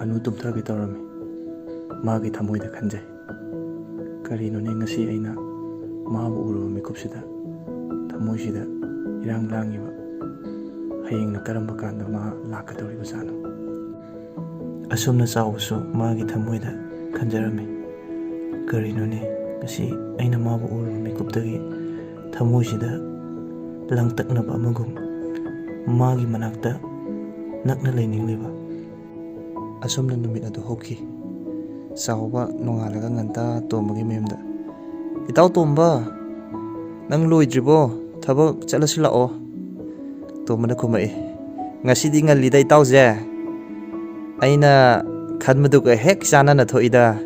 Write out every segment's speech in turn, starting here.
ꯑꯅꯨ ꯇꯨꯝꯊꯒꯦ ꯇꯧꯔꯝꯃꯤ ꯃꯥꯒꯤ ꯊꯃꯣꯏꯗ ꯈꯟꯖꯩ ꯀꯔꯤꯅꯣꯅꯦ ꯉꯁꯤ ꯑꯩꯅ ꯃꯥꯕꯨ ꯎꯔꯨꯕ ꯃꯤꯀꯨꯞꯁꯤꯗ ꯊꯃꯣꯏꯁꯤꯗ ꯏꯔꯥꯡ ꯂꯥꯡꯉꯤꯕ ꯍꯌꯦꯡꯅ ꯀꯔꯝꯕ ꯀꯥꯟꯗ ꯃꯥ ꯂꯥꯛꯀꯗꯧꯔꯤꯕꯖꯥꯠꯅꯣ ꯑꯁꯨꯝꯅ ꯆꯥꯎꯕꯁꯨ ꯃꯥꯒꯤ ꯊꯃꯣꯏꯗ ꯈꯟꯖꯔꯝꯃꯤ ꯀꯔꯤꯅꯣꯅꯦ ꯉꯁꯤ ꯑꯩꯅ ꯃꯥꯕꯨ ꯎꯔꯨꯕ ꯃꯤꯀꯨꯞꯇꯒꯤ ꯊꯃꯣꯏꯁꯤꯗ ꯂꯥꯡꯇꯛꯅꯕ ꯑꯃꯒꯨꯝ ꯃꯥꯒꯤ ꯃꯅꯥꯛꯇ ꯅꯛꯅ ꯂꯩꯅꯤꯡꯂꯤꯕ ꯑꯁꯨꯝꯅ ꯅꯨꯃꯤꯠ ꯑꯗꯨ ꯍꯧꯈꯤ ꯆꯥꯎꯕ ꯅꯣꯡꯉꯥꯜꯂꯒ ꯉꯟꯇꯥ ꯇꯣꯝꯕꯒꯤ ꯃꯌꯨꯝꯗ ꯏꯇꯥꯎ ꯇꯣꯝꯕ ꯅꯪ ꯂꯣꯏꯗ꯭ꯔꯤꯕꯣ ꯊꯕꯛ ꯆꯠꯂꯁꯤ ꯂꯥꯛꯑꯣ ꯇꯣꯝꯕꯅ ꯈꯨꯝꯃꯛꯏ ꯉꯁꯤꯗꯤ ꯉꯜꯂꯤꯗ ꯏꯇꯥꯎꯁꯦ ꯑꯩꯅ ꯈꯟꯕꯗꯨꯒ ꯍꯦꯛ ꯆꯥꯟꯅꯅ ꯊꯣꯛꯏꯗ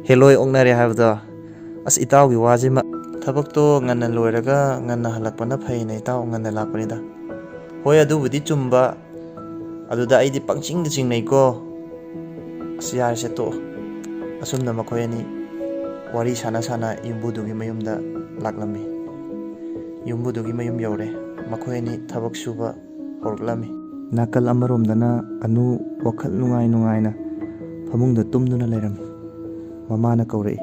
ꯍꯦꯂꯣꯏ ꯑꯣꯛꯅꯔꯦ ꯍꯥꯏꯕꯗꯣ ꯑꯁ ꯏꯇꯥꯎꯒꯤ ꯋꯥꯁꯤꯃ ꯊꯕꯛꯇꯣ ꯉꯟꯅ ꯂꯣꯏꯔꯒ ꯉꯟꯅ ꯍꯜꯂꯛꯄꯅ ꯐꯩꯅ ꯏꯇꯥꯎ ꯉꯟꯅ ꯂꯥꯛꯄꯅꯤꯗ ꯍꯣꯏ ꯑꯗꯨꯕꯨꯗꯤ ꯆꯨꯝꯕ ꯑꯗꯨꯗ ꯑꯩꯗꯤ ꯄꯪꯆꯤꯡꯗ ꯆꯤꯡꯅꯩꯀꯣ ꯑꯁ ꯌꯥꯔꯁꯦ ꯇꯣꯛꯑꯣ ꯑꯁꯨꯝꯅ ꯃꯈꯣꯏ ꯑꯅꯤ ꯋꯥꯔꯤ ꯁꯥꯟꯅ ꯁꯥꯟꯅ ꯌꯨꯝꯕꯨꯗꯨꯒꯤ ꯃꯌꯨꯝꯗ ꯂꯥꯛꯂꯝꯃꯤ ꯌꯨꯝꯕꯨꯗꯨꯒꯤ ꯃꯌꯨꯝ ꯌꯧꯔꯦ ꯃꯈꯣꯏ ꯑꯅꯤ ꯊꯕꯛ ꯁꯨꯕ ꯍꯧꯔꯛꯂꯝꯃꯤ ꯅꯥꯀꯜ ꯑꯃꯔꯣꯝꯗꯅ ꯑꯅꯨ ꯋꯥꯈꯜ ꯅꯨꯡꯉꯥꯏꯅ ꯐꯃꯨꯡꯗ ꯇꯨꯝꯗꯨꯅ ꯂꯩꯔꯝꯃꯤ ꯃꯃꯥꯅ ꯀꯧꯔꯛꯏ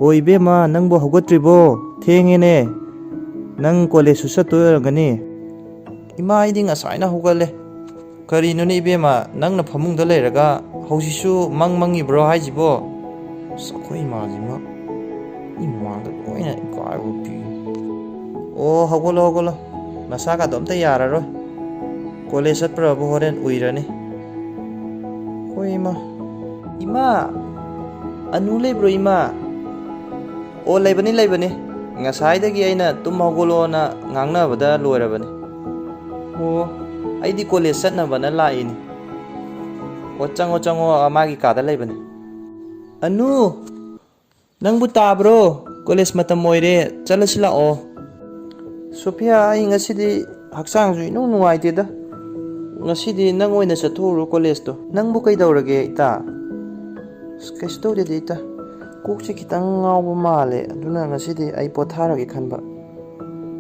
ꯑꯣ ꯏꯕꯦꯝꯃ ꯅꯪꯕꯨ ꯍꯧꯒꯠꯇ꯭ꯔꯤꯕꯣ ꯊꯦꯡꯉꯦꯅꯦ ꯅꯪ ꯀꯣꯂꯦꯖꯁꯨ ꯆꯠꯇꯣꯏ ꯑꯣꯏꯔꯝꯒꯅꯤ ꯏꯃꯥ ꯑꯩꯗꯤ ꯉꯁꯥꯏꯅ ꯍꯧꯒꯠꯂꯦ ꯀꯔꯤꯅꯣꯅꯦ ꯏꯕꯦꯝꯃ ꯅꯪꯅ ꯐꯃꯨꯡꯗ ꯂꯩꯔꯒ ꯍꯧꯖꯤꯛꯁꯨ ꯃꯪꯉꯤꯕ꯭ꯔꯣ ꯍꯥꯏꯁꯤꯕꯣ ꯑꯁ ꯑꯩꯈꯣꯏ ꯏꯃꯥꯁꯤꯃ ꯏꯃꯥꯡꯗ ꯂꯣꯏꯅ ꯏꯀꯥꯏꯕ ꯄꯤ ꯑꯣ ꯍꯧꯒꯠꯂꯣ ꯅꯁꯥꯒꯗꯣ ꯑꯝꯇ ꯌꯥꯔꯔꯣꯏ ꯀꯣꯂꯦꯖ ꯆꯠꯄ꯭ꯔꯕꯨ ꯍꯣꯔꯦꯟ ꯎꯏꯔꯅꯤ ꯍꯣꯏ ꯏꯃꯥ ꯑꯅꯨ ꯂꯩꯕ꯭ꯔꯣ ꯏꯃꯥ ꯑꯣ ꯂꯩꯕꯅꯤ ꯉꯁꯥꯏꯗꯒꯤ ꯑꯩꯅ ꯇꯨꯝ ꯍꯧꯒꯠꯂꯣꯅ ꯉꯥꯡꯅꯕꯗ ꯂꯣꯏꯔꯕꯅꯤ ꯑꯣ ꯑꯩꯗꯤ ꯀꯣꯂꯦꯖ ꯆꯠꯅꯕꯅ ꯂꯥꯛꯏꯅꯤ ꯑꯣ ꯆꯪꯉꯣ ꯃꯥꯒꯤ ꯀꯥꯗ ꯂꯩꯕꯅꯤ ꯑꯅꯨ ꯅꯪꯕꯨ ꯇꯥꯕ꯭ꯔꯣ ꯀꯣꯂꯦꯖ ꯃꯇꯝ ꯑꯣꯏꯔꯦ ꯆꯠꯂꯁꯤ ꯂꯥꯛꯑꯣ ꯁꯣꯐꯤꯌꯥ ꯑꯩ ꯉꯁꯤꯗꯤ ꯍꯛꯆꯥꯡꯁꯨ ꯏꯅꯨꯡ ꯅꯨꯡꯉꯥꯏꯇꯦꯗ ꯉꯁꯤꯗꯤ ꯅꯪ ꯑꯣꯏꯅ ꯆꯠꯊꯣꯛꯎꯔꯣ ꯀꯣꯂꯦꯖꯇꯣ ꯅꯪꯕꯨ ꯀꯩꯗꯧꯔꯒꯦ ꯏꯇꯥ ꯀꯩꯁꯨ ꯇꯧꯗꯦꯗ ꯏꯇꯥ ꯀꯣꯛꯁꯦ ꯈꯤꯇꯪ ꯉꯥꯎꯕ ꯃꯥꯜꯂꯦ ꯑꯗꯨꯅ ꯉꯁꯤꯗꯤ ꯑꯩ ꯄꯣꯊꯥꯔꯒꯦ ꯈꯟꯕ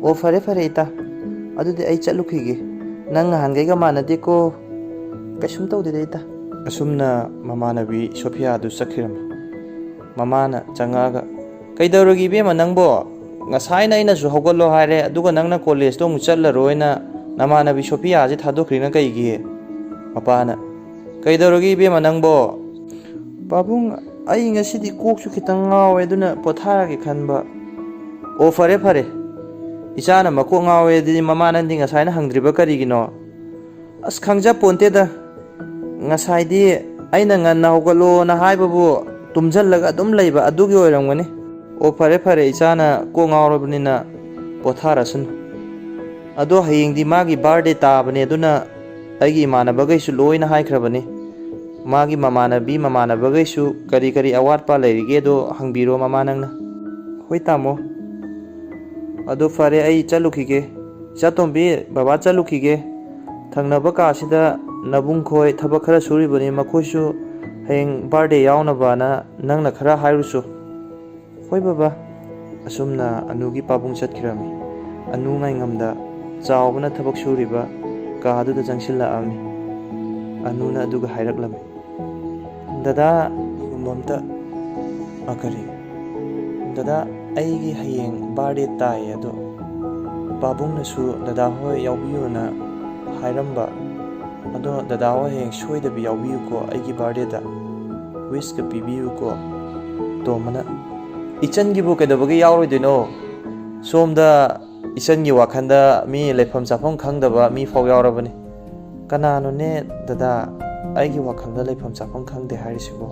ꯑꯣ ꯐꯔꯦ ꯏꯇꯥ ꯑꯗꯨꯗꯤ ꯑꯩ ꯆꯠꯂꯨꯈꯤꯒꯦ ꯅꯪ ꯅꯍꯥꯟꯈꯩꯒ ꯃꯥꯟꯅꯗꯦꯀꯣ ꯀꯩꯁꯨꯝ ꯇꯧꯗꯦꯗ ꯏꯇꯥ ꯑꯁꯨꯝꯅ ꯃꯃꯥꯟꯅꯕꯤ ꯁꯣꯐꯤꯌꯥꯗꯨ ꯆꯠꯈꯤꯔꯝꯃꯤ ꯃꯃꯥꯅ ꯆꯪꯉꯛꯑꯒ ꯀꯩꯗꯧꯔꯒꯦ ꯏꯕꯦꯝꯃ ꯅꯪꯕꯣ ꯉꯁꯥꯏꯅ ꯑꯩꯅꯁꯨ ꯍꯧꯒꯠꯂꯣ ꯍꯥꯏꯔꯦ ꯑꯗꯨꯒ ꯅꯪꯅ ꯀꯣꯂꯦꯖꯇꯣ ꯑꯃꯨꯛ ꯆꯠꯂꯔꯣꯏꯅ ꯅꯃꯥꯟꯅꯕꯤ ꯁꯣꯐꯤꯌꯥꯁꯦ ꯊꯥꯗꯣꯛꯈ꯭ꯔꯤꯅ ꯀꯩꯒꯤ ꯃꯄꯥꯅ ꯀꯩꯗꯧꯔꯒꯦ ꯏꯕꯦꯝꯃ ꯅꯪꯕꯣ ꯄꯥꯕꯨꯡ ꯑꯩ ꯉꯁꯤꯗꯤ ꯀꯣꯛꯁꯨ ꯈꯤꯇꯪ ꯉꯥꯎꯋꯦ ꯑꯗꯨꯅ ꯄꯣꯊꯥꯔꯒꯦ ꯈꯟꯕ ꯑꯣ ꯐꯔꯦ ꯏꯆꯥꯅ ꯃꯀꯣꯛ ꯉꯥꯎꯋꯦ ꯑꯗꯨꯗꯤ ꯃꯃꯥꯅꯗꯤ ꯉꯁꯥꯏꯅ ꯍꯪꯗ꯭ꯔꯤꯕ ꯀꯔꯤꯒꯤꯅꯣ ꯑꯁ ꯈꯪꯖꯄꯣꯟꯇꯦꯗ ꯉꯁꯥꯏꯗꯤ ꯑꯩꯅ ꯉꯟꯅ ꯍꯧꯒꯠꯂꯣꯅ ꯍꯥꯏꯕꯕꯨ ꯇꯨꯝꯁꯤꯜꯂꯒ ꯑꯗꯨꯝ ꯂꯩꯕ ꯑꯗꯨꯒꯤ ꯑꯣꯏꯔꯝꯒꯅꯤ ꯑꯣ ꯐꯔꯦ ꯏꯆꯥꯅ ꯀꯣꯛ ꯉꯥꯎꯔꯕꯅꯤ나 ꯄꯣꯊꯥꯔꯁꯅꯨ ꯑꯗꯣ ꯍꯌꯦꯡꯗꯤ ꯃꯥꯒꯤ ꯕꯥꯔꯗꯦ ꯇꯥꯕꯅꯦ ꯑꯗꯨꯅ ꯑꯩꯒꯤ ꯏꯃꯥꯟꯅꯕꯈꯩꯁꯨ ꯂꯣꯏꯅ ꯍꯥꯏꯈ꯭ꯔꯕꯅꯤ ꯃꯥꯒꯤ ꯃꯃꯥꯟꯅꯕꯈꯩꯁꯨ ꯀꯔꯤ ꯑꯋꯥꯠꯄ ꯂꯩꯔꯤꯒꯦꯗꯣ ꯍꯪꯕꯤꯔꯣ ꯃꯃꯥ ꯅꯪꯅ ꯍꯣꯏ ꯇꯥꯃꯣ ꯑꯗꯣ ꯐꯔꯦ ꯑꯩ ꯆꯠꯂꯨꯈꯤꯒꯦ ꯏꯆꯥꯇꯣꯝꯕꯤ ꯕꯕꯥ ꯆꯠꯂꯨꯈꯤꯒꯦ ꯊꯪꯅꯕ ꯀꯥꯁꯤꯗ ꯅꯕꯨꯡꯈꯣꯏ ꯊꯕꯛ ꯈꯔ ꯁꯨꯔꯤꯕꯅꯤ ꯃꯈꯣꯏꯁꯨ ꯍꯌꯦꯡ ꯕꯥꯔꯗꯦ ꯌꯥꯎꯅꯕꯅ ꯅꯪꯅ ꯈꯔ ꯍꯥꯏꯔꯨꯆꯣ ꯍꯣꯏ ꯕꯕꯥ ꯑꯁꯨꯝꯅ ꯑꯅꯨꯒꯤ ꯄꯥꯕꯨꯡ ꯆꯠꯈꯤꯔꯝꯃꯤ ꯑꯅꯨ ꯉꯥꯏꯉꯝꯗ ꯆꯥꯎꯕꯅ ꯊꯕꯛ ꯁꯨꯔꯤꯕ ꯀꯥꯗꯨꯗ ꯆꯪꯁꯤꯜꯂꯛꯑꯝꯃꯤ ꯑꯅꯨꯅ ꯑꯗꯨꯒ ꯍꯥꯏꯔꯛꯂꯝꯃꯤ ꯗꯗꯥ ꯌꯨꯝꯕꯝꯇ ꯗꯗꯥ ꯑꯩꯒꯤ ꯍꯌꯦꯡ ꯕꯥꯔꯗꯦ ꯇꯥꯏꯌꯦ ꯑꯗꯣ ꯄꯥꯕꯨꯡꯅꯁꯨ ꯗꯗꯥ ꯍꯣꯏ ꯌꯥꯎꯕꯤꯌꯨꯅ ꯍꯥꯏꯔꯝꯕ ꯑꯗꯣ ꯗꯗꯥ ꯍꯣꯏ ꯍꯌꯦꯡ ꯁꯣꯏꯗꯕꯤ ꯌꯥꯎꯕꯤꯌꯨꯀꯣ ꯑꯩꯒꯤ ꯕꯥꯔꯗꯦꯗ ꯋꯤꯁꯀ ꯄꯤꯕꯤꯌꯨꯀꯣ ꯇꯣꯝꯕꯅ ꯏꯆꯟꯒꯤꯕꯨ ꯀꯩꯗꯧꯕꯒꯤ ꯌꯥꯎꯔꯣꯏꯗꯣꯏꯅꯣ ꯁꯣꯝꯗ ꯏꯆꯟꯒꯤ ꯋꯥꯈꯜꯗ ꯃꯤ ꯂꯩꯐꯝ ꯆꯥꯐꯝ ꯈꯪꯗꯕ ꯃꯤ ꯐꯥꯎ ꯌꯥꯎꯔꯕꯅꯤ ꯀꯅꯥꯅꯣꯅꯦ ꯗꯗꯥ ꯑꯩꯒꯤ ꯋꯥꯈꯜꯗ ꯂꯩꯐꯝ ꯆꯥꯐꯝ ꯈꯪꯗꯦ ꯍꯥꯏꯔꯤꯁꯤꯕꯣ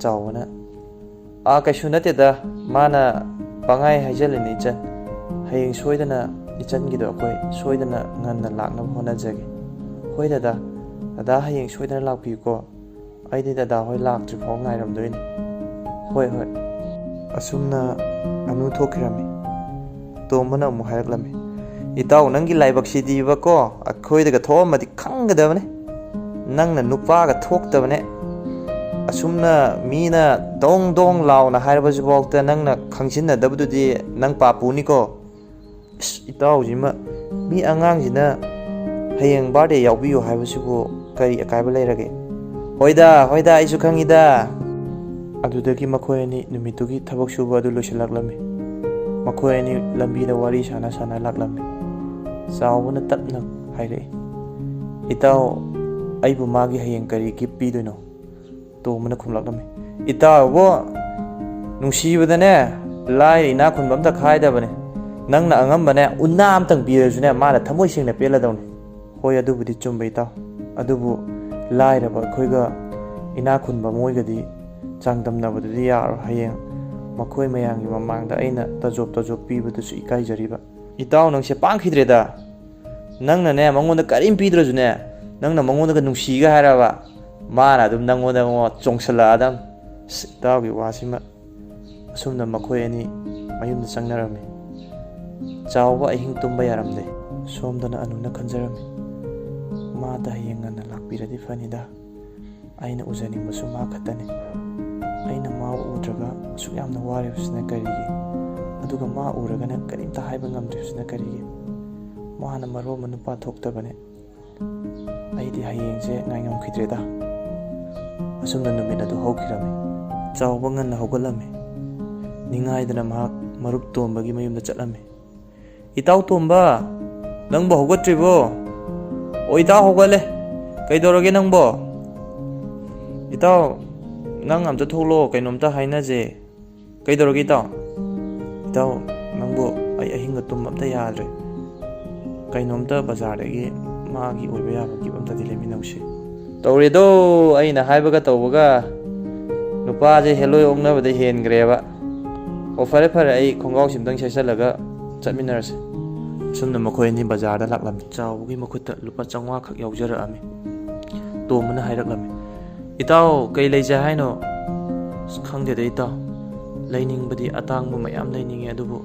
ꯆꯥꯎꯕꯅ ꯀꯩꯁꯨ ꯅꯠꯇꯦꯗ ꯃꯥꯅ ꯄꯪꯍꯥꯏ ꯍꯥꯏꯖꯜꯂꯤꯅꯤ ꯏꯆꯟ ꯍꯌꯦꯡ ꯁꯣꯏꯗꯅ ꯏꯆꯟꯒꯤꯗꯣ ꯑꯩꯈꯣই ꯁꯣꯏꯗꯅ ꯉꯟꯅ ꯂꯥꯛꯅꯕ ꯍꯣꯠꯅꯖꯒꯦ ꯍꯣꯏ ꯗꯗꯥ ꯍꯌꯦꯡ ꯁꯣꯏꯗꯅ ꯂꯥꯛꯄꯤꯌꯨꯀꯣ ꯑꯩꯗꯤ ꯗꯗꯥ ꯍꯣꯏ ꯂꯥꯛꯇ꯭ꯔꯤ ꯐꯥꯎ ꯉꯥꯏꯔꯝꯗꯣꯏꯅꯤ ꯍꯣꯏ ꯑꯁꯨꯝꯅ ꯑꯅꯨ ꯊꯣꯛꯈꯤꯔꯝꯃꯤ ꯇꯣꯝꯕꯅ ꯑꯃꯨꯛ ꯍꯥꯏꯔꯛꯂꯝꯃꯤ ꯏꯇꯥꯎ ꯅꯪꯒꯤ ꯂꯥꯏꯕꯛꯁꯤꯗꯤꯕꯀꯣ ꯑꯩꯈꯣꯏꯗꯒ ꯊꯣꯛꯑꯝꯃꯗꯤ ꯈꯪꯒꯗꯕꯅꯤ ꯅꯪꯅ ꯅꯨꯄꯥꯒ ꯊꯣꯛꯇꯕꯅꯦ ꯑꯁꯨꯝꯅ ꯃꯤꯅ ꯗꯣꯡ ꯂꯥꯎꯅ ꯍꯥꯏꯔꯕꯁꯤꯐꯥꯎꯗ ꯅꯪꯅ ꯈꯪꯖꯤꯟꯅꯗꯕꯗꯨꯗꯤ ꯅꯪ ꯄꯥꯞꯄꯨꯅꯤꯀꯣ ꯑꯁ ꯏꯇꯥꯎꯁꯤꯃ ꯃꯤ ꯑꯉꯥꯡꯁꯤꯅ ꯍꯌꯦꯡ ꯕꯥꯔꯗꯦ ꯌꯥꯎꯕꯤꯌꯨ ꯍꯥꯏꯕꯁꯤꯕꯨ ꯀꯔꯤ ꯑꯀꯥꯏꯕ ꯂꯩꯔꯒꯦ ꯍꯣꯏꯗ ꯑꯩꯁꯨ ꯈꯪꯉꯤꯗ. ꯑꯗꯨꯗꯒꯤ ꯃꯈꯣꯏ ꯑꯅꯤ ꯅꯨꯃꯤꯠꯇꯨꯒꯤ ꯊꯕꯛ ꯁꯨꯕ ꯑꯗꯨ ꯂꯣꯏꯁꯤꯜꯂꯛꯂꯝꯃꯤ. ꯃꯈꯣꯏ ꯑꯅꯤ ꯂꯝꯕꯤꯗ ꯋꯥꯔꯤ ꯁꯥꯟꯅ ꯂꯥꯛꯂꯝꯃꯤ. ꯆꯥꯎꯕꯅ ꯇꯞꯅ ꯍꯥꯏꯔꯛꯏ, ꯏꯇꯥꯎ, ꯑꯩꯕꯨ ꯃꯥꯒꯤ ꯍꯌꯦꯡ ꯀꯔꯤ ꯒꯤꯐ ꯄꯤꯗꯣꯏꯅꯣ? ꯇꯣꯝꯕꯅ ꯈꯨꯝꯂꯛꯂꯝꯃꯤ, ꯏꯇꯥꯎꯕꯨ ꯅꯨꯡꯁꯤꯕꯗꯅꯦ ꯂꯥꯏꯔ ꯏꯅꯥꯛ ꯈꯨꯟꯕ ꯑꯝꯇ ꯈꯥꯏꯗꯕꯅꯦ. ꯅꯪꯅ ꯑꯉꯝꯕꯅꯦ ꯎꯟꯅꯥ ꯑꯝꯇꯪ ꯄꯤꯔꯁꯨꯅꯦ ꯃꯥꯅ ꯊꯃꯣꯏ ꯁꯦꯡꯅ ꯄꯦꯜꯂꯗꯧꯅꯤ. ꯍꯣꯏ, ꯑꯗꯨꯕꯨꯗꯤ ꯆꯨꯝꯕ ꯏꯇꯥꯎ. ꯑꯗꯨꯕꯨ ꯂꯥꯏꯔꯕ ꯑꯩꯈꯣꯏꯒ ꯏꯅꯥꯛ ꯈꯨꯟꯕ ꯃꯣꯏꯒꯗꯤ ꯆꯥꯡꯗꯝꯅꯕꯗꯨꯗꯤ ꯌꯥꯔꯣꯏ. ꯍꯌꯦꯡ ꯃꯈꯣꯏ ꯃꯌꯥꯝꯒꯤ ꯃꯃꯥꯡꯗ ꯑꯩꯅ ꯇꯖꯣꯞ ꯄꯤꯕꯗꯨꯁꯨ ꯏꯀꯥꯏꯖꯔꯤꯕ. ꯏꯇꯥꯎ, ꯅꯪꯁꯦ ꯄꯥꯡꯈꯤꯗ꯭ꯔꯦꯗ. ꯅꯪꯅꯅꯦ ꯃꯉꯣꯟꯗ ꯀꯔꯤꯝ ꯄꯤꯗ꯭ꯔꯁꯨꯅꯦ ꯅꯪꯅ ꯃꯉꯣꯟꯗꯒ ꯅꯨꯡꯁꯤꯒ ꯍꯥꯏꯔꯕ ꯃꯥꯅ ꯑꯗꯨꯝ ꯅꯪꯉꯣꯟꯗ ꯆꯣꯡꯁꯜꯂꯛꯑꯗꯝ. ꯏꯇꯥꯎꯒꯤ ꯋꯥꯁꯤꯃ. ꯑꯁꯨꯝꯅ ꯃꯈꯣꯏ ꯑꯅꯤ ꯃꯌꯨꯝꯗ ꯆꯪꯅꯔꯝꯃꯤ. ꯆꯥꯎꯕ ꯑꯍꯤꯡ ꯇꯨꯝꯕ ꯌꯥꯔꯝꯗꯦ. ꯁꯣꯝꯗꯅ ꯑꯅꯨꯅ ꯈꯟꯖꯔꯝꯃꯤ, ꯃꯥꯗ ꯍꯌꯦꯡ ꯉꯟꯅ ꯂꯥꯛꯄꯤꯔꯗꯤ ꯐꯅꯤꯗ. ꯑꯩꯅ ꯎꯖꯅꯤꯡꯕꯁꯨ ꯃꯥ ꯈꯛꯇꯅꯤ. ꯑꯩꯅ ꯃꯥꯕꯨ ꯎꯗ꯭ꯔꯒ ꯑꯁꯨꯛ ꯌꯥꯝꯅ ꯋꯥꯔꯤꯕꯁꯤꯅ ꯀꯔꯤꯒꯤ? ꯑꯗꯨꯒ ꯃꯥ ꯎꯔꯒꯅ ꯀꯔꯤꯝꯇ ꯍꯥꯏꯕ ꯉꯝꯗ꯭ꯔꯤꯕꯁꯤꯅ ꯀꯔꯤꯒꯤ? ꯃꯥꯅ ꯃꯔꯣꯟ ꯑꯃ ꯅꯨꯄꯥ ꯊꯣꯛꯇꯕꯅꯦ. ꯑꯩꯗꯤ ꯍꯌꯦꯡꯁꯦ ꯉꯥꯏꯉꯝꯈꯤꯗ꯭ꯔꯦꯗ. ꯑꯁꯨꯝꯅ ꯅꯨꯃꯤꯠ ꯑꯗꯨ ꯍꯧꯈꯤꯔꯝꯃꯤ. ꯆꯥꯎꯕ ꯉꯟꯅ ꯍꯧꯒꯠꯂꯝꯃꯤ. ꯅꯤꯡꯉꯥꯏꯗꯅ ꯃꯍꯥꯛ ꯃꯔꯨꯞ ꯇꯣꯝꯕꯒꯤ ꯃꯌꯨꯝꯗ ꯆꯠꯂꯝꯃꯤ. ꯏꯇꯥꯎ ꯇꯣꯝꯕ, ꯅꯪꯕꯨ ꯍꯧꯒꯠꯇ꯭ꯔꯤꯕꯣ? ꯑꯣ, ꯏꯇꯥꯎ ꯍꯧꯒꯠꯂꯦ. ꯀꯩꯗꯧꯔꯒꯦ ꯅꯪꯕꯣ? ꯏꯇꯥꯎ, ꯅꯪ ꯑꯝꯇ ꯊꯣꯛꯂꯛꯑꯣ, ꯀꯩꯅꯣꯝꯇ ꯍꯥꯏꯅꯖꯦ. ꯀꯩꯗꯧꯔꯒꯦ ꯏꯇꯥꯎ? ꯏꯇꯥꯎ, ꯅꯪꯕꯨ ꯑꯩ ꯑꯍꯤꯡꯒ ꯇꯨꯝꯕ ꯑꯝꯇ ꯌꯥꯗ꯭ꯔꯦ. ꯀꯩꯅꯣꯝꯇ ꯕꯖꯥꯔꯗꯒꯤ ꯃꯥꯒꯤ ꯑꯣꯏꯕ ꯌꯥꯕ ꯒꯤꯐ ꯑꯝꯇꯗꯤ ꯂꯩꯃꯤꯟꯅꯧꯁꯤ. ꯇꯧꯔꯦꯗꯣ, ꯑꯩꯅ ꯍꯥꯏꯕꯒ ꯇꯧꯕꯒ. ꯅꯨꯄꯥꯁꯦ ꯍꯦꯜꯂꯣꯏ ꯑꯣꯛꯅꯕꯗ ꯍꯦꯟꯈ꯭ꯔꯦꯕ. ꯑꯣ, ꯐꯔꯦ ꯑꯩ ꯈꯣꯡꯒ꯭ꯔꯥꯎꯁꯤ ꯑꯝꯇꯪ ꯁꯦꯠꯆꯜꯂꯒ ꯆꯠꯃꯤꯟꯅꯔꯁꯦ. ꯑꯁꯨꯝꯅ ꯃꯈꯣꯏ ꯑꯅꯤ ꯕꯖꯥꯔꯗ ꯂꯥꯛꯂꯝꯃꯤ. ꯆꯥꯎꯕꯒꯤ ꯃꯈꯨꯠꯇ ꯂꯨꯄꯥ 500 ꯈꯛ ꯌꯥꯎꯖꯔꯛꯑꯝꯃꯤ. ꯇꯣꯝꯕꯅ ꯍꯥꯏꯔꯛꯂꯝꯃꯤ, ꯏꯇꯥꯎ, ꯀꯩ ꯂꯩꯖꯦ ꯍꯥꯏꯅꯣ? ꯈꯪꯗꯦꯗ ꯏꯇꯥꯎ. ꯂꯩꯅꯤꯡꯕꯗꯤ ꯑꯇꯥꯡꯕ ꯃꯌꯥꯝ ꯂꯩꯅꯤꯡꯉꯦ, ꯑꯗꯨꯕꯨ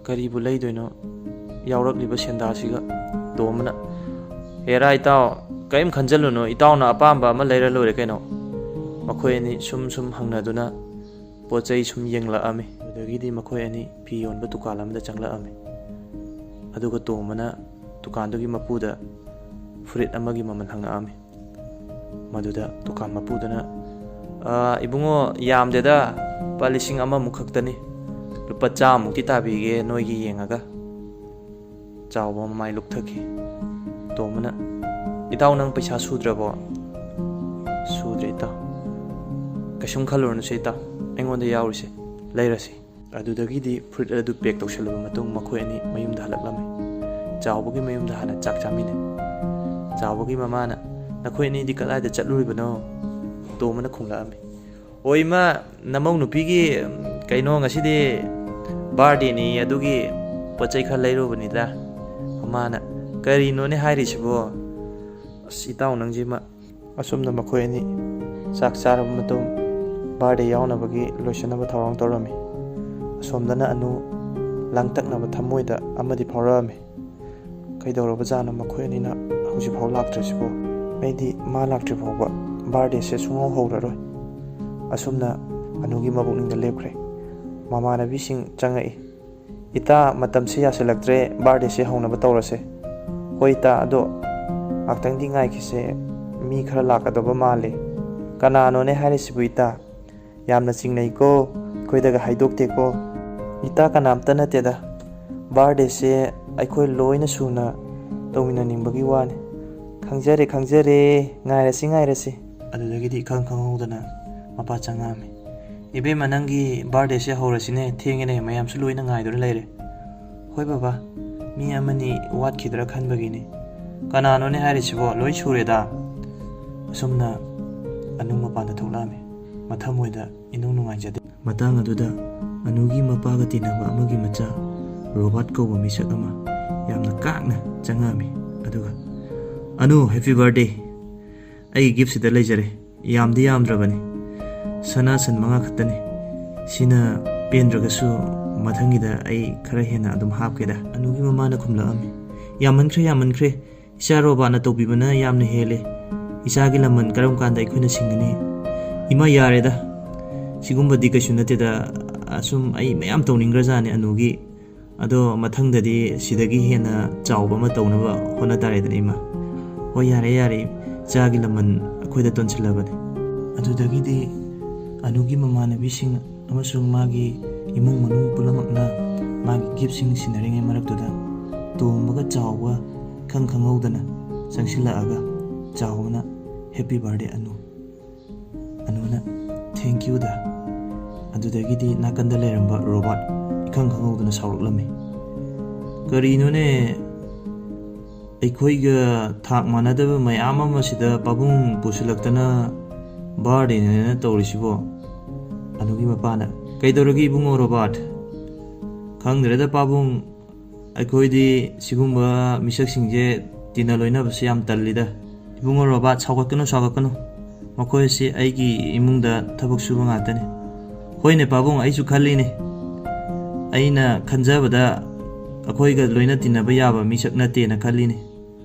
ꯀꯔꯤꯕꯨ ꯂꯩꯗꯣꯏꯅꯣ ꯌꯥꯎꯔꯛꯂꯤꯕ ꯁꯦꯟꯗꯥꯁꯤꯒ? ꯇꯣꯝꯕꯅ, ꯍꯦꯔꯥ ꯏꯇꯥꯎ, ꯀꯔꯤꯝ ꯈꯟꯖꯜꯂꯨꯅꯨ. ꯏꯇꯥꯎꯅ ꯑꯄꯥꯝꯕ ꯑꯃ ꯂꯩꯔ ꯂꯣꯏꯔꯦ ꯀꯩꯅꯣ. ꯃꯈꯣꯏ ꯑꯅꯤ ꯁꯨꯝ ꯍꯪꯅꯗꯨꯅ ꯄꯣꯠ ꯆꯩ ꯁꯨꯝ ꯌꯦꯡꯂꯛꯑꯝꯃꯤ. ꯑꯗꯨꯗꯒꯤꯗꯤ ꯃꯈꯣꯏ ꯑꯅꯤ ꯐꯤ ꯌꯣꯟꯕ ꯗꯨꯀꯥꯟ ꯑꯃꯗ ꯆꯪꯂꯛꯑꯝꯃꯤ. ꯑꯗꯨꯒ ꯇꯣꯝꯕꯅ ꯗꯨꯀꯥꯟꯗꯨꯒꯤ ꯃꯄꯨꯗ ꯐꯨꯔꯤꯠ ꯑꯃꯒꯤ ꯃꯃꯜ ꯍꯪꯉꯛꯑꯝꯃꯤ. ꯃꯗꯨꯗ ꯗꯨꯀꯥꯟ ꯃꯄꯨꯗꯨꯅ, ꯏꯕꯨꯡꯉꯣ, ꯌꯥꯝꯗꯦꯗ, ꯂꯨꯄꯥ 1,000 ꯈꯛꯇꯅꯤ. ꯂꯨꯄꯥ 100 ꯇꯥꯕꯤꯒꯦ ꯅꯣꯏꯒꯤ ꯌꯦꯡꯉꯒ. ꯆꯥꯎꯕ ꯃꯃꯥꯏ ꯂꯨꯞꯊꯈꯤ. ꯇꯣꯝꯕꯅ, ꯏꯇꯥꯎ, ꯅꯪ ꯄꯩꯁꯥ ꯁꯨꯗ꯭ꯔꯕꯣ? ꯁꯨꯗ꯭ꯔꯦ ꯏꯇꯥꯎ. ꯀꯩꯁꯨꯝ ꯈꯜꯂꯨꯔꯅꯨꯁꯦ ꯏꯇꯥꯎ, ꯑꯩꯉꯣꯟꯗ ꯌꯥꯎꯔꯤꯁꯦ ꯂꯩꯔꯁꯤ. ꯑꯗꯨꯗꯒꯤꯗꯤ ꯐꯨꯔꯤꯠ ꯑꯗꯨ ꯄꯦꯛ ꯇꯧꯁꯤꯜꯂꯕ ꯃꯇꯨꯡ ꯃꯈꯣꯏ ꯑꯅꯤ ꯃꯌꯨꯝꯗ ꯍꯜꯂꯛꯂꯝꯃꯤ. ꯆꯥꯎꯕꯒꯤ ꯃꯌꯨꯝꯗ ꯍꯥꯟꯅ ꯆꯥꯛ ꯆꯥꯃꯤꯟꯅꯩ. ꯆꯥꯎꯕꯒꯤ ꯃꯃꯥꯅ, ꯅꯈꯣꯏ ꯑꯅꯤꯗꯤ ꯀꯗꯥꯏꯗ ꯆꯠꯂꯨꯔꯤꯕꯅꯣ? ꯇꯣꯝꯕꯅ ꯈꯨꯝꯂꯛꯑꯝꯃꯤ, ꯍꯣꯏ ꯏꯃꯥ, ꯅꯃꯧ ꯅꯨꯄꯤꯒꯤ ꯀꯩꯅꯣ ꯉꯁꯤꯗꯤ ꯕꯥꯔꯗꯦꯅꯤ, ꯑꯗꯨꯒꯤ ꯄꯣꯠ ꯆꯩ ꯈꯔ ꯂꯩꯔꯨꯕꯅꯤꯗ. ꯃꯃꯥꯅ, ꯀꯔꯤꯅꯣꯅꯦ ꯍꯥꯏꯔꯤꯁꯤꯕꯣ? ꯑꯁ ꯏꯇꯥꯎ ꯅꯪꯁꯤꯃ. ꯑꯁꯨꯝꯅ ꯃꯈꯣꯏ ꯑꯅꯤ ꯆꯥꯛ ꯆꯥꯔꯕ ꯃꯇꯨꯡ ꯕꯥꯔꯗꯦ ꯌꯥꯎꯅꯕꯒꯤ ꯂꯣꯏꯁꯤꯟꯅꯕ ꯊꯧꯔꯥꯡ ꯇꯧꯔꯝꯃꯤ. ꯑꯁꯣꯝꯗꯅ ꯑꯅꯨ ꯂꯥꯡꯇꯛꯅꯕ ꯊꯃꯣꯏꯗ ꯑꯃꯗꯤ ꯐꯥꯎꯔꯛꯑꯝꯃꯤ. ꯀꯩꯗꯧꯔꯕꯖꯥꯠꯅꯣ ꯃꯈꯣꯏ ꯑꯅꯤꯅ ꯍꯧꯖꯤꯛꯐꯥꯎ ꯂꯥꯛꯇ꯭ꯔꯤꯁꯤꯕꯣ? ꯑꯩꯗꯤ ꯃꯥ ꯂꯥꯛꯇ꯭ꯔꯤ ꯐꯥꯎꯕ ꯕꯥꯔꯗꯦꯁꯦ ꯁꯨꯡꯍꯧ ꯍꯧꯔꯔꯣꯏ. ꯑꯁꯨꯝꯅ ꯑꯅꯨꯒꯤ ꯃꯕꯨꯛꯅꯤꯡꯗ ꯂꯦꯞꯈ꯭ꯔꯦ. ꯃꯃꯥꯟꯅꯕꯤꯁꯤꯡ ꯆꯪꯉꯛꯏ. ꯏꯇꯥ, ꯃꯇꯝꯁꯦ ꯌꯥꯁꯤꯜꯂꯛꯇ꯭ꯔꯦ, ꯕꯥꯔꯗꯦꯁꯦ ꯍꯧꯅꯕ ꯇꯧꯔꯁꯦ. ꯍꯣꯏ ꯏꯇꯥ, ꯑꯗꯣ ꯉꯥꯛꯇꯪꯗꯤ ꯉꯥꯏꯈꯤꯁꯦ, ꯃꯤ ꯈꯔ ꯂꯥꯛꯀꯗꯕ ꯃꯥꯜꯂꯤ. ꯀꯅꯥꯅꯣꯅꯦ ꯍꯥꯏꯔꯤꯁꯤꯕꯨ ꯏꯇꯥ? ꯌꯥꯝꯅ ꯆꯤꯡꯅꯩꯀꯣ, ꯑꯩꯈꯣꯏꯗꯒ ꯍꯥꯏꯗꯣꯛꯇꯦꯀꯣ. ꯏꯇꯥ, ꯀꯅꯥꯝꯇ ꯅꯠꯇꯦꯗ. ꯕꯥꯔꯗꯦꯁꯦ ꯑꯩꯈꯣꯏ ꯂꯣꯏꯅ ꯁꯨꯅ ꯇꯧꯃꯤꯟꯅꯅꯤꯡꯕꯒꯤ ꯋꯥꯅꯤ. ꯈꯪꯖꯔꯦ, ꯉꯥꯏꯔꯁꯤ. ꯑꯗꯨꯗꯒꯤꯗꯤ ꯏꯈꯪ ꯈꯪꯍꯧꯗꯅ ꯃꯄꯥ ꯆꯪꯉꯛꯑꯝꯃꯤ. ꯏꯕꯦꯝꯃ, ꯅꯪꯒꯤ ꯕꯥꯔꯗꯦꯁꯦ ꯍꯧꯔꯁꯤꯅꯦ, ꯊꯦꯡꯉꯦꯅꯦ, ꯃꯌꯥꯝꯁꯨ ꯂꯣꯏꯅ ꯉꯥꯏꯗꯨꯅ ꯂꯩꯔꯦ. ꯍꯣꯏ ꯕꯕꯥ, ꯃꯤ ꯑꯃꯅꯤ ꯋꯥꯠꯈꯤꯗ꯭ꯔꯥ ꯈꯟꯕꯒꯤꯅꯤ. ꯀꯅꯥꯅꯣꯅꯦ ꯍꯥꯏꯔꯤꯁꯤꯕꯣ? ꯂꯣꯏ ꯁꯨꯔꯦꯗ. ꯑꯁꯨꯝꯅ ꯑꯅꯨ ꯃꯄꯥꯟꯗ ꯊꯣꯛꯂꯛꯑꯝꯃꯤ. ꯃꯊꯃꯣꯏꯗ ꯏꯅꯨꯡ ꯅꯨꯡꯉꯥꯏꯖꯗꯦ. ꯃꯇꯥꯡ ꯑꯗꯨꯗ ꯑꯅꯨꯒꯤ ꯃꯄꯥꯒ ꯇꯤꯟꯅꯕ ꯑꯃꯒꯤ ꯃꯆꯥ ꯔꯣꯕꯥꯔꯠ ꯀꯧꯕ ꯃꯤꯁꯛ ꯑꯃ ꯌꯥꯝꯅ ꯀꯥꯛꯅ ꯆꯪꯉꯛꯑꯝꯃꯤ. ꯑꯗꯨꯒ, ꯑꯅꯨ, ꯍꯦꯄꯤ ꯕꯥꯔꯗꯦ. ꯑꯩꯒꯤ ꯒꯤꯐꯁꯤꯗ ꯂꯩꯖꯔꯦ. ꯌꯥꯝꯗꯤ ꯌꯥꯝꯗ꯭ꯔꯕꯅꯤ. ꯁꯅꯥ ꯁꯟ 5 ꯈꯛꯇꯅꯤ. ꯁꯤꯅ ꯄꯦꯟꯗ꯭ꯔꯒꯁꯨ ꯃꯊꯪꯒꯤꯗ ꯑꯩ ꯈꯔ ꯍꯦꯟꯅ ꯑꯗꯨꯝ ꯍꯥꯞꯀꯦꯗ. ꯑꯅꯨꯒꯤ ꯃꯃꯥꯅ ꯈꯨꯝꯂꯛꯑꯝꯃꯤ. ꯌꯥꯝꯃꯟꯈ꯭ꯔꯦ. ꯏꯆꯥ ꯔꯣꯕꯥꯔꯠꯅ ꯇꯧꯕꯤꯕꯅ ꯌꯥꯝꯅ ꯍꯦꯜꯂꯦ. ꯏꯆꯥꯒꯤ ꯂꯃꯟ ꯀꯔꯝ ꯀꯥꯟꯗ ꯑꯩꯈꯣꯏꯅ ꯁꯤꯡꯒꯅꯤ? ꯏꯃꯥ, ꯌꯥꯔꯦꯗ. ꯁꯤꯒꯨꯝꯕꯗꯤ ꯀꯩꯁꯨ ꯅꯠꯇꯦꯗ. ꯑꯁꯨꯝ ꯑꯩ ꯃꯌꯥꯝ ꯇꯧꯅꯤꯡꯈ꯭ꯔꯖꯥꯠꯅꯤ ꯑꯅꯨꯒꯤ. ꯑꯗꯣ ꯃꯊꯪꯗꯗꯤ ꯁꯤꯗꯒꯤ ꯍꯦꯟꯅ ꯆꯥꯎꯕ ꯑꯃ ꯇꯧꯅꯕ ꯍꯣꯠꯅ ꯇꯥꯔꯦꯗꯅ ꯏꯃꯥ. ꯍꯣꯏ, ꯌꯥꯔꯦ. ꯆꯥꯒꯤ ꯂꯃꯟ ꯑꯩꯈꯣꯏꯗ ꯇꯣꯟꯁꯤꯜꯂꯕꯅꯤ ꯑꯗꯨꯗꯒꯤꯗꯤ ꯑꯅꯨꯒꯤ ꯃꯃꯥꯟꯅꯕꯤꯁꯤꯡ ꯑꯃꯁꯨꯡ ꯃꯥꯒꯤ ꯏꯃꯨꯡ ꯃꯅꯨꯡ ꯄꯨꯝꯅꯃꯛꯅ ꯃꯥꯒꯤ ꯒꯤꯐꯁꯤꯡ ꯁꯤꯟꯅꯔꯤꯉꯩ ꯃꯔꯛꯇꯨꯗ ꯇꯣꯝꯕꯒ ꯆꯥꯎꯕ ꯈꯪꯍꯧꯗꯅ ꯆꯪꯁꯤꯜꯂꯛꯑꯒ ꯆꯥꯎꯕꯅ ꯍꯦꯄꯤ ꯕꯥꯔꯗꯦ ꯑꯅꯨꯅ ꯊꯦꯡꯛ ꯌꯨꯗ ꯑꯗꯨꯗꯒꯤꯗꯤ ꯅꯥꯀꯟꯗ ꯂꯩꯔꯝꯕ ꯔꯣꯕꯥꯔꯠ ꯈꯪꯍꯧꯗꯅ ꯁꯥꯎꯔꯛꯂꯝꯃꯤ ꯀꯔꯤꯅꯣꯅꯦ ꯑꯩꯈꯣꯏꯒ ꯊꯥꯛ ꯃꯥꯟꯅꯗꯕ ꯃꯌꯥꯝ ꯑꯃ ꯁꯤꯗ ꯄꯥꯕꯨꯡ ꯄꯨꯁꯤꯜꯂꯛꯇꯅ ꯕꯥꯔꯗꯦꯅꯦꯅ ꯇꯧꯔꯤꯁꯤꯕꯣ ꯑꯅꯨꯒꯤ ꯃꯄꯥꯅ ꯀꯩꯗꯧꯔꯒꯦ ꯏꯕꯨꯡꯉꯣ ꯔꯣꯕꯥꯔꯠ ꯈꯪꯗ꯭ꯔꯦꯗ ꯄꯥꯕꯨꯡ ꯑꯩꯈꯣꯏꯗꯤ ꯁꯤꯒꯨꯝꯕ ꯃꯤꯁꯛꯁꯤꯡꯁꯦ ꯇꯤꯟꯅ ꯂꯣꯏꯅꯕꯁꯦ ꯌꯥꯝ ꯇꯜꯂꯤꯗ ꯏꯕꯨꯡꯉꯣ ꯔꯣꯕꯥꯔꯠ ꯁꯥꯎꯒꯠꯀꯅꯨ ꯃꯈꯣꯏ ꯑꯁꯤ ꯑꯩꯒꯤ ꯏꯃꯨꯡꯗ ꯊꯕꯛ ꯁꯨꯕ ꯉꯥꯛꯇꯅꯤ ꯍꯣꯏꯅꯦ ꯄꯥꯕꯨꯡ ꯑꯩꯁꯨ ꯈꯜꯂꯤꯅꯦ ꯑꯩꯅ ꯈꯟꯖꯕꯗ ꯑꯩꯈꯣꯏꯒ ꯂꯣꯏꯅ ꯇꯤꯟꯅꯕ ꯌꯥꯕ ꯃꯤꯁꯛ ꯅꯠꯇꯦꯅ ꯈꯜꯂꯤꯅꯦ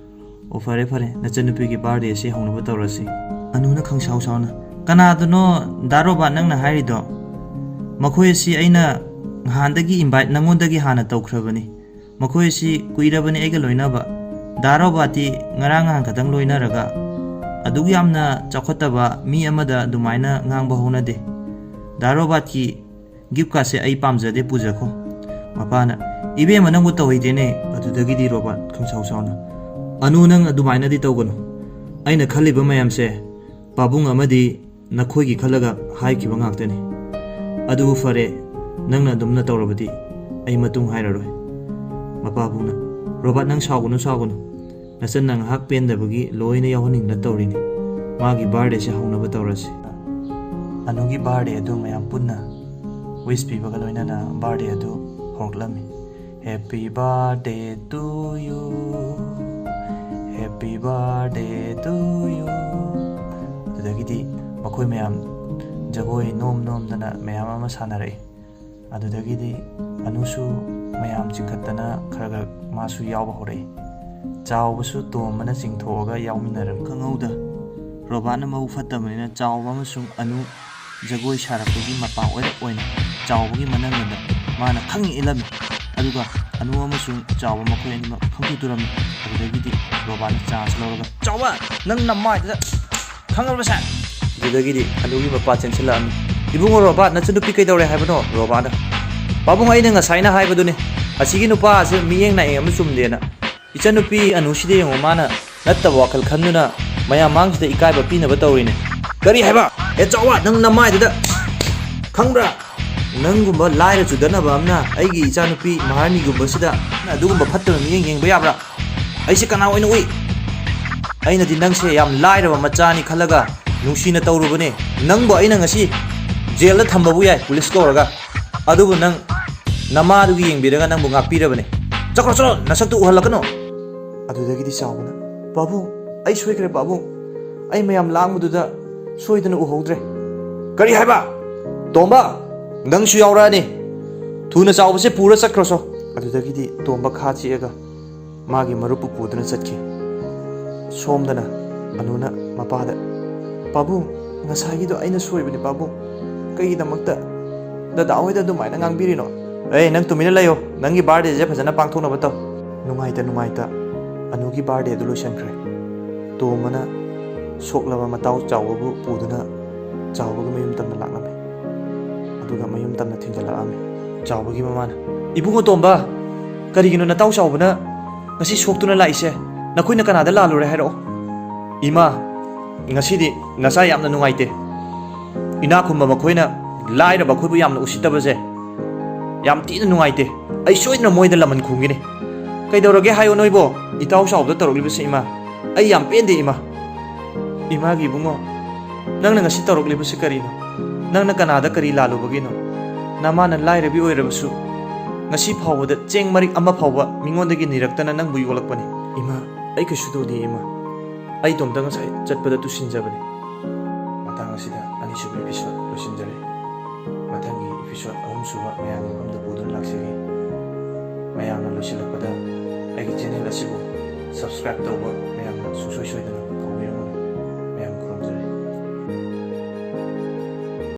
ꯑꯣ ꯐꯔꯦ ꯅꯆꯟꯅꯨꯄꯤꯒꯤ ꯕꯥꯔꯗꯦ ꯑꯁꯤ ꯍꯧꯅꯕ ꯇꯧꯔꯁꯤ ꯑꯅꯨꯅ ꯈꯪꯁꯥꯎ ꯁꯥꯎꯅ ꯀꯅꯥꯗꯅꯣ ꯗꯥ ꯔꯣꯕꯥꯔꯠ ꯅꯪꯅ ꯍꯥꯏꯔꯤꯗꯣ ꯃꯈꯣꯏ ꯑꯁꯤ ꯑꯩꯅ ꯅꯍꯥꯟꯗꯒꯤ ꯏꯟꯚꯥꯏꯠ ꯅꯪꯉꯣꯟꯗꯒꯤ ꯍꯥꯟꯅ ꯇꯧꯈ꯭ꯔꯕꯅꯤ ꯃꯈꯣꯏ ꯑꯁꯤ ꯀꯨꯏꯔꯕꯅꯤ ꯑꯩꯒ ꯂꯣꯏꯅꯕ ꯗꯥ ꯔꯣꯕꯥꯔꯠꯇꯤ ꯉꯔꯥꯡ ꯅꯍꯥꯟ ꯈꯛꯇꯪ ꯂꯣꯏꯅꯔꯒ ꯑꯗꯨꯛ ꯌꯥꯝꯅ ꯆꯥꯎꯈꯠꯇꯕ ꯃꯤ ꯑꯃꯗ ꯑꯗꯨꯃꯥꯏꯅ ꯉꯥꯡꯕ ꯍꯧꯅꯗꯦ ꯗꯥ ꯔꯣꯕꯥꯔꯠꯀꯤ ꯒꯤꯐꯀꯥꯁꯦ ꯑꯩ ꯄꯥꯝꯖꯗꯦ ꯄꯨꯖꯈꯣ ꯃꯄꯥꯅ ꯏꯕꯦꯝꯃ ꯅꯪꯕꯨ ꯇꯧꯍꯩꯗꯦꯅꯦ ꯑꯗꯨꯗꯒꯤꯗꯤ ꯔꯣꯕꯥꯔꯠ ꯈꯪꯁꯥꯎ ꯁꯥꯎꯅ ꯑꯅꯨ ꯅꯪ ꯑꯗꯨꯃꯥꯏꯅꯗꯤ ꯇꯧꯒꯅꯨ ꯑꯩꯅ ꯈꯜꯂꯤꯕ ꯃꯌꯥꯝꯁꯦ ꯄꯥꯕꯨꯡ ꯑꯃꯗꯤ ꯅꯈꯣꯏꯒꯤ ꯈꯜꯂꯒ ꯍꯥꯏꯈꯤꯕ ꯉꯥꯛꯇꯅꯤ ꯑꯗꯨꯕꯨ ꯐꯔꯦ ꯅꯪꯅ ꯑꯗꯨꯝꯅ ꯇꯧꯔꯕꯗꯤ ꯑꯩ ꯃꯇꯨꯡ ꯍꯥꯏꯔꯔꯣꯏ ꯃꯄꯥꯕꯨꯡꯅ ꯔꯣꯕꯥꯔꯠ ꯅꯪ ꯁꯥꯎꯒꯅꯨ ꯅꯆꯟꯅ ꯉꯥꯏꯍꯥꯛ ꯄꯦꯟꯗꯕꯒꯤ ꯂꯣꯏꯅ ꯌꯥꯎꯍꯟꯅꯤꯡꯗꯅ ꯇꯧꯔꯤꯅꯤ ꯃꯥꯒꯤ ꯕꯥꯔꯗꯦꯁꯦ ꯍꯧꯅꯕ ꯇꯧꯔꯁꯤ ꯑꯅꯨꯒꯤ ꯕꯥꯔꯗꯦ ꯑꯗꯨ ꯃꯌꯥꯝ ꯄꯨꯟꯅ ꯋꯤꯁ ꯄꯤꯕꯒ ꯂꯣꯏꯅꯅ ꯕꯥꯔꯗꯦ ꯑꯗꯨ ꯍꯧꯔꯛꯂꯝꯃꯤ ꯍꯦꯄꯤ ꯕꯥꯔꯗꯦ ꯇꯨ ꯌꯨ ꯍꯦꯄꯤ ꯕꯥꯔꯗꯦ ꯇꯨ ꯌꯨ ꯑꯗꯨꯗꯒꯤꯗꯤ ꯃꯈꯣꯏ ꯃꯌꯥꯝ ꯖꯒꯣꯏ ꯅꯣꯝꯗꯅ ꯃꯌꯥꯝ ꯑꯃ ꯁꯥꯟꯅꯔꯛꯏ ꯑꯗꯨꯗꯒꯤꯗꯤ ꯑꯅꯨꯁꯨ ꯃꯌꯥꯝ ꯆꯤꯡꯈꯠꯇꯅ ꯈꯔ ꯃꯥꯁꯨ ꯌꯥꯎꯕ ꯍꯧꯔꯛꯏ ꯆꯥꯎꯕꯁꯨ ꯇꯣꯝꯕꯅ ꯆꯤꯡꯊꯣꯛꯑꯒ ꯌꯥꯎꯃꯤꯟꯅꯔꯝꯃꯤ ꯈꯪꯍꯧꯗ ꯔꯣꯕꯥꯔꯠꯅ ꯃꯕꯨꯛ ꯐꯠꯇꯕꯅꯤꯅ ꯆꯥꯎꯕ ꯑꯃꯁꯨꯡ ꯑꯅꯨ ꯖꯒꯣꯏ ꯁꯥꯔꯛꯄꯒꯤ ꯃꯄꯥ ꯑꯣꯏꯅ ꯆꯥꯎꯕꯒꯤ ꯃꯅꯪꯒꯟꯗ ꯃꯥꯅ ꯈꯪꯉꯤ ꯏꯜꯂꯝꯃꯤ ꯑꯗꯨꯒ ꯑꯅꯨ ꯑꯃꯁꯨꯡ ꯆꯥꯎꯕ ꯃꯈꯣꯏ ꯑꯅꯤꯃꯛ ꯈꯪꯇꯨ ꯇꯨꯔꯝꯃꯤ ꯑꯗꯨꯗꯒꯤꯗꯤ ꯔꯣꯕꯥꯔꯠꯅ ꯆꯥꯟꯁ ꯂꯧꯔꯒ ꯆꯥꯎꯕ ꯅꯪ ꯅꯃꯥꯏꯗꯨꯗ ꯈꯪꯉꯕ ꯁꯥ ꯑꯗꯨꯗꯒꯤꯗꯤ ꯑꯅꯨꯒꯤ ꯃꯄꯥ ꯆꯦꯟꯁꯤꯜꯂꯛꯑꯝꯃꯤ ꯏꯕꯨꯡꯉꯣ ꯔꯣꯕꯥꯔꯠ ꯅꯆꯟꯅꯨꯄꯤ ꯀꯩꯗꯧꯔꯦ ꯍꯥꯏꯕꯅꯣ ꯔꯣꯕꯥꯔꯠꯅ ꯄꯥꯕꯨꯡ ꯑꯩꯅ ꯉꯁꯥꯏꯅ ꯍꯥꯏꯕꯗꯨꯅꯤ ꯑꯁꯤꯒꯤ ꯅꯨꯄꯥ ꯑꯁꯤ ꯃꯤꯠꯌꯦꯡ ꯅꯥꯌꯦꯡ ꯑꯃ ꯆꯨꯝꯗꯦꯅ ꯏꯆꯟꯅꯨꯄꯤ ꯑꯅꯨꯁꯤꯗ ꯌꯦꯡꯉꯣ ꯃꯥꯅ ꯅꯠꯇꯕ ꯋꯥꯈꯜ ꯈꯟꯗꯨꯅ ꯃꯌꯥꯝ ꯃꯥꯡꯁꯤꯗ ꯏꯀꯥꯏꯕ ꯄꯤꯅꯕ ꯇꯧꯔꯤꯅꯦ ꯀꯔꯤ ꯍꯥꯏꯕ ꯆꯥꯎꯕ ꯅꯪ ꯅꯃꯥꯏꯗꯨꯗ ꯈꯪꯕ꯭ꯔꯥ ꯅꯪꯒꯨꯝꯕ ꯂꯥꯏꯔ ꯆꯨꯗꯅꯕ ꯑꯃꯅ ꯑꯩꯒꯤ ꯏꯆꯥꯅꯨꯄꯤ ꯃꯍꯥꯔꯥꯅꯤꯒꯨꯝꯕꯁꯤꯗ ꯑꯗꯨꯒꯨꯝꯕ ꯐꯠꯇꯕ ꯃꯤꯠꯌꯦꯡ ꯌꯦꯡꯕ ꯌꯥꯕ꯭ꯔꯥ ꯑꯩꯁꯦ ꯀꯅꯥ ꯑꯣꯏꯅ ꯎꯏ ꯑꯩꯅꯗꯤ ꯅꯪꯁꯦ ꯌꯥꯝ ꯂꯥꯏꯔꯕ ꯃꯆꯥꯅꯤ ꯈꯜꯂꯒ ꯅꯨꯡꯁꯤꯅ ꯇꯧꯔꯨꯕꯅꯦ ꯅꯪꯕꯨ ꯑꯩꯅ ꯉꯁꯤ ꯖꯦꯜꯗ ꯊꯝꯕꯕꯨ ꯌꯥꯏ ꯄꯨꯂꯤꯁ ꯀꯧꯔꯒ ꯑꯗꯨꯕꯨ ꯅꯪ ꯅꯃꯥꯗꯨꯒꯤ ꯌꯦꯡꯕꯤꯔꯒ ꯅꯪꯕꯨ ꯉꯥꯛꯄꯤꯔꯕꯅꯦ ꯆꯠꯈ꯭ꯔꯣ ꯅꯁꯛꯇꯨ ꯎꯍꯜꯂꯛꯀꯅꯣ ꯑꯗꯨꯗꯒꯤꯗꯤ ꯆꯥꯎꯕꯅ ꯄꯥꯕꯨꯡ ꯑꯩ ꯁꯣꯏꯈ꯭ꯔꯦ ꯄꯥꯕꯨꯡ ꯑꯩ ꯃꯌꯥꯝ ꯂꯥꯡꯕꯗꯨꯗ ꯁꯣꯏꯗꯅ ꯎꯍꯧꯗ꯭ꯔꯦ ꯀꯔꯤ ꯍꯥꯏꯕ ꯇꯣꯝꯕ ꯅꯪꯁꯨ ꯌꯥꯎꯔꯛꯑꯅꯤ ꯊꯨꯅ ꯆꯥꯎꯕꯁꯦ ꯄꯨꯔ ꯆꯠꯈ꯭ꯔꯣꯁꯣ ꯑꯗꯨꯗꯒꯤꯗꯤ ꯇꯣꯝꯕ ꯈꯥ ꯆꯤꯛꯑꯒ ꯃꯥꯒꯤ ꯃꯔꯨꯞꯄꯨ ꯄꯨꯗꯨꯅ ꯆꯠꯈꯤ ꯁꯣꯝꯗꯅ ꯑꯅꯨꯅ ꯃꯄꯥꯗ ꯄꯥꯕꯨꯡ ꯉꯁꯥꯏꯒꯤꯗꯣ ꯑꯩꯅ ꯁꯣꯏꯕꯅꯤ ꯄꯥꯕꯨꯡ ꯀꯩꯒꯤꯗꯃꯛꯇ ꯗꯗꯥ ꯍꯣꯏꯗ ꯑꯗꯨꯃꯥꯏꯅ ꯉꯥꯡꯕꯤꯔꯤꯅꯣ ꯅꯪ ꯇꯨꯃꯤꯟꯅ ꯂꯩꯌꯣ ꯅꯪꯒꯤ ꯕꯥꯔꯗꯦꯁꯦ ꯐꯖꯅ ꯄꯥꯡꯊꯣꯛꯅꯕ ꯇꯧ ꯅꯨꯡꯉꯥꯏꯇ ꯑꯅꯨꯒꯤ ꯕꯥꯔꯗꯦ ꯑꯗꯨ ꯂꯣꯏꯁꯤꯟꯈ꯭ꯔꯦ ꯇꯣꯝꯕꯅ ꯁꯣꯛꯂꯕ ꯃꯇꯥꯎ ꯆꯥꯎꯕꯕꯨ ꯄꯨꯗꯨꯅ ꯆꯥꯎꯕꯒꯤ ꯃꯌꯨꯝ ꯇꯝꯅ ꯂꯥꯛꯂꯝꯃꯤ ꯑꯗꯨꯒ ꯃꯌꯨꯝ ꯇꯝꯅ ꯊꯤꯟꯖꯜꯂꯛꯑꯝꯃꯤ ꯆꯥꯎꯕꯒꯤ ꯃꯃꯥꯅ ꯏꯕꯨꯡꯉꯣ ꯇꯣꯝꯕ ꯀꯔꯤꯒꯤꯅꯣ ꯅꯇꯥꯎ ꯆꯥꯎꯕꯅ ꯉꯁꯤ ꯁꯣꯛꯇꯨꯅ ꯂꯥꯛꯏꯁꯦ ꯅꯈꯣꯏꯅ ꯀꯅꯥꯗ ꯂꯥꯜꯂꯨꯔꯦ ꯍꯥꯏꯔꯛꯑꯣ ꯏꯃꯥ ꯉꯁꯤꯗꯤ ꯅꯆꯥ ꯌꯥꯝꯅ ꯅꯨꯡꯉꯥꯏꯇꯦ ꯏꯅꯥꯛ ꯈꯨꯟꯕ ꯃꯈꯣꯏꯅ ꯂꯥꯏꯔꯕ ꯑꯩꯈꯣꯏꯕꯨ ꯌꯥꯝꯅ ꯎꯁꯤꯠꯇꯕꯁꯦ ꯌꯥꯝ ꯊꯤꯅ ꯅꯨꯡꯉꯥꯏꯇꯦ ꯑꯩ ꯁꯣꯏꯗꯅ ꯃꯣꯏꯗ ꯂꯃꯟ ꯈꯨꯝꯈꯤꯅꯤ ꯀꯩꯗꯧꯔꯒꯦ ꯍꯥꯏꯌꯣ ꯅꯣꯏꯕꯣ ꯏꯇꯥꯎ ꯆꯥꯎꯕꯗ ꯇꯧꯔꯛꯂꯤꯕꯁꯦ ꯏꯃꯥ ꯑꯩ ꯌꯥꯝ ꯄꯦꯟꯗꯦ ꯏꯃꯥꯒꯤ ꯏꯕꯨꯡꯉꯣ ꯅꯪꯅ ꯉꯁꯤ ꯇꯧꯔꯛꯂꯤꯕꯁꯤ ꯀꯔꯤꯅꯣ ꯅꯪꯅ ꯀꯅꯥꯗ ꯀꯔꯤ ꯂꯥꯜꯂꯨꯕꯒꯤꯅꯣ ꯅꯃꯥꯅ ꯂꯥꯏꯔꯕꯤ ꯑꯣꯏꯔꯕꯁꯨ ꯉꯁꯤ ꯐꯥꯎꯕꯗ ꯆꯦꯡ ꯃꯔꯤꯛ ꯑꯃ ꯐꯥꯎꯕ ꯃꯤꯉꯣꯟꯗꯒꯤ ꯅꯤꯔꯛꯇꯅ ꯅꯪꯕꯨ ꯌꯣꯛꯂꯛꯄꯅꯤ ꯏꯃꯥ ꯑꯩ ꯀꯩꯁꯨ ꯇꯧꯗꯦ ꯏꯃꯥ ꯑꯩ ꯇꯣꯝꯇ ꯉꯁꯥꯏ ꯆꯠꯄꯗ ꯇꯨꯁꯤꯟꯖꯕꯅꯤ ꯃꯇꯥꯡ ꯑꯁꯤꯗ ꯑꯅꯤꯁꯨꯕ ꯏꯄꯤꯁꯣꯗ ꯂꯣꯏꯁꯤꯟꯖꯔꯦ ꯃꯊꯪꯒꯤ ꯏꯄꯤꯁꯣꯗ ꯑꯍꯨꯝꯁꯨꯕ ꯃꯌꯥꯝꯒꯤ ꯃꯐꯝꯗ ꯄꯨꯗꯨꯅ ꯂꯥꯛꯆꯒꯦ ꯃꯌꯥꯝꯅ ꯂꯣꯏꯁꯤꯜꯂꯛꯄꯗ ꯑꯩꯒꯤ ꯆꯦꯅꯦꯜ ꯑꯁꯤꯕꯨ ꯁꯕꯁꯀ꯭ꯔꯥꯏꯕ ꯇꯧꯕ ꯃꯌꯥꯝꯅ ꯁꯨꯡꯁꯣꯏ ꯁꯣꯏꯗꯅ